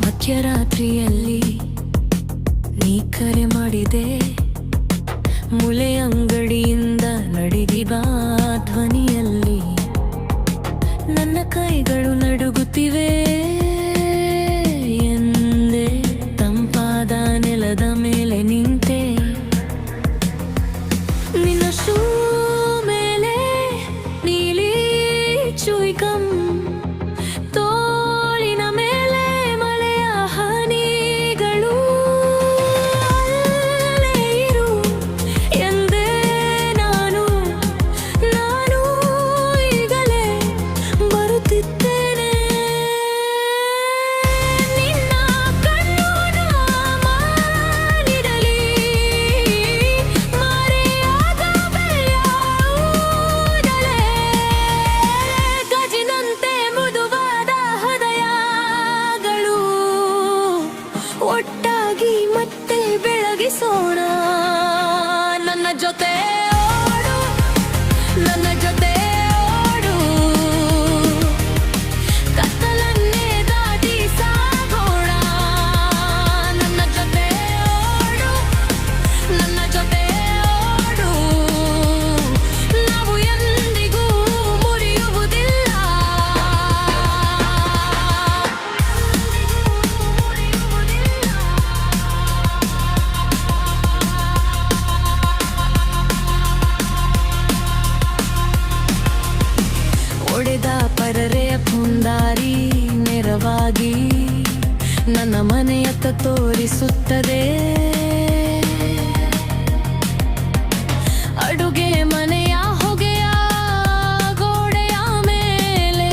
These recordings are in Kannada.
ಮಧ್ಯರಾತ್ರಿಯಲ್ಲಿ ನೀ ಕರೆ ಮಾಡಿದೆ, ಮುಳೆ ಅಂಗಡಿಯಿಂದ ನಡೆದಿದ ಧ್ವನಿಯಲ್ಲಿ ನನ್ನ ಕೈಗಳು ನಡುಗುತ್ತಿವೆ ಎಂದೆ. ತಂಪಾದ ನೆಲದ ಮೇಲೆ ನಿಂತೆ, ನಿನ್ನ ಶೂ ಮೇಲೆ ನೀಲಿ ಚುಯ್ಕಂ, ತೋಳಿನ ಮೇಲೆ ಮಳೆಯ ಹನಿಗಳು. ಅಲ್ಲೇ ಇರು ಎಂದೆ ನಾನು ಈಗಲೇ ಬರುತ್ತಿದ್ದೇನೆ. ನಿನ್ನ ಕಣ್ಣು ಮಾಡಿರಲಿ, ಮರೆಯಾಗಬಲ್ಲ ಊದಲೇ. ಗಜಿನಂತೆ ಮೃದುವಾದ ಹೃದಯಗಳು ಒಟ್ಟಾಗಿ ಮತ್ತೆ ಬೆಳಗಿಸೋಣ. ನನ್ನ ಜೊತೆ ಓಡು, ನನ್ನ ಜೊತೆ ಓಡು, ಕತ್ತಲನ್ನೇ ದಾಟಿ ಸಾಗೋಣ. ನನ್ನ ಜೊತೆ ಓಡು, ನನ್ನ ಜೊತೆ ಓಡು, ನಾವು ಎಂದಿಗೂ ಮುರಿಯುವುದಿಲ್ಲ. ಒಡೆದ ಪರರೆಯ ಪುಂದಾರಿ ನೇರವಾಗಿ ನನ್ನ ಮನೆಯತ್ತ ತೋರಿಸುತ್ತದೆ. ಅಡುಗೆ ಮನೆಯ ಹೊಗೆಯ ಗೋಡೆಯ ಮೇಲೆ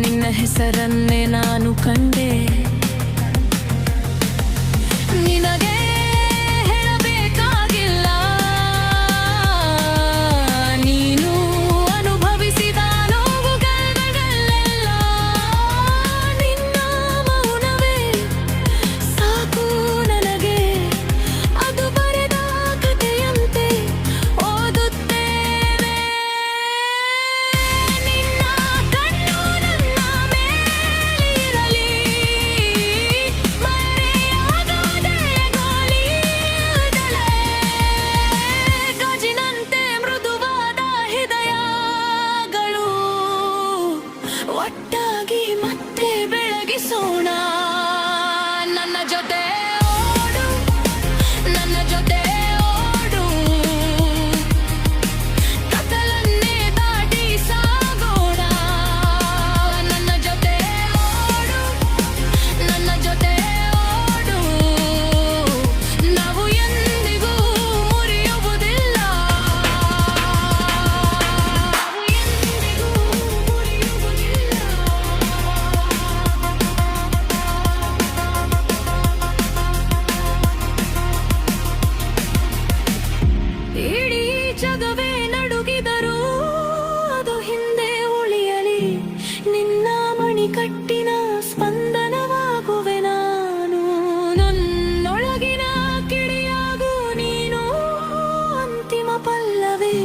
ನಿನ್ನ ಹೆಸರನ್ನೇ ನಾನು ಕಂಡೆ. ನಿನಗೆ ಹೇಳಬೇಕಾಗಿಲ್ಲ, ನೀನು ಅನುಭವಿಸಿದ ನೋವುಗಳನ್ನೆಲ್ಲ. ನಿನ್ನ ಮೌನವೇ ಸಾಕು ನನಗೆ, ಅದು ಬರೆದ ಕಥೆಯಂತೆ ಓದುತ್ತೇನೆ. ನಿನ್ನ ಕಣ್ಣು ನನ್ನ ಮೇಲಿರಲಿ, ಮರೆಯಾಗದೆ ಗೋಲಿಯುವುದಲೇ. ಗಜಿನಂತೆ ಮೃದುವಾದ ಹೃದಯಗಳು ಒಟ್ಟಾಗಿ ಮತ್ತೆ ಬೆಳಗಿಸೋಣ. ನನ್ನ ಜೊತೆ ಓಡು, ನನ್ನ ಜೊತೆ ಓಡು, ಕತ್ತಲನ್ನೇ ದಾಟಿ ಸಾಗೋಣ. ನನ್ನ ಜೊತೆ ಓಡು, ನನ್ನ ಜೊತೆ ಓಡು, ನಾವು ಎಂದಿಗೂ ಮುರಿಯುವುದಿಲ್ಲ. ಎಂದಿಗೂ ಮುರಿಯುವುದಿಲ್ಲ. ಇಡೀ ಜಗವೇ ನಡುಗಿದರೂ ಅದು ಹಿಂದೆ ಉಳಿಯಲಿ, ನಿನ್ನ ಮಣಿಕಟ್ಟಿನ ಸ್ಪಂದನವಾಗುವೆ ನಾನು. ನನ್ನೊಳಗಿನ ಕಿಡಿಯಾಗು ನೀನು ಅಂತಿಮ ಪಲ್ಲವಿ.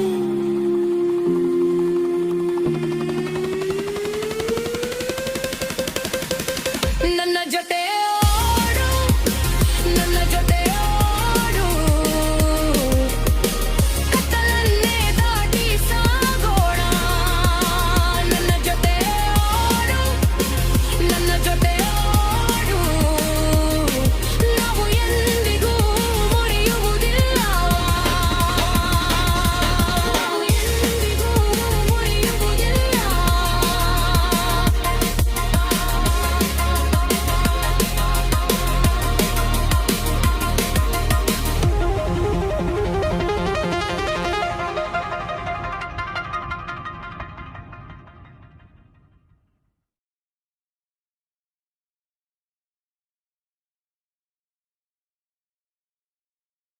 ನನ್ನ ಜೊತೆ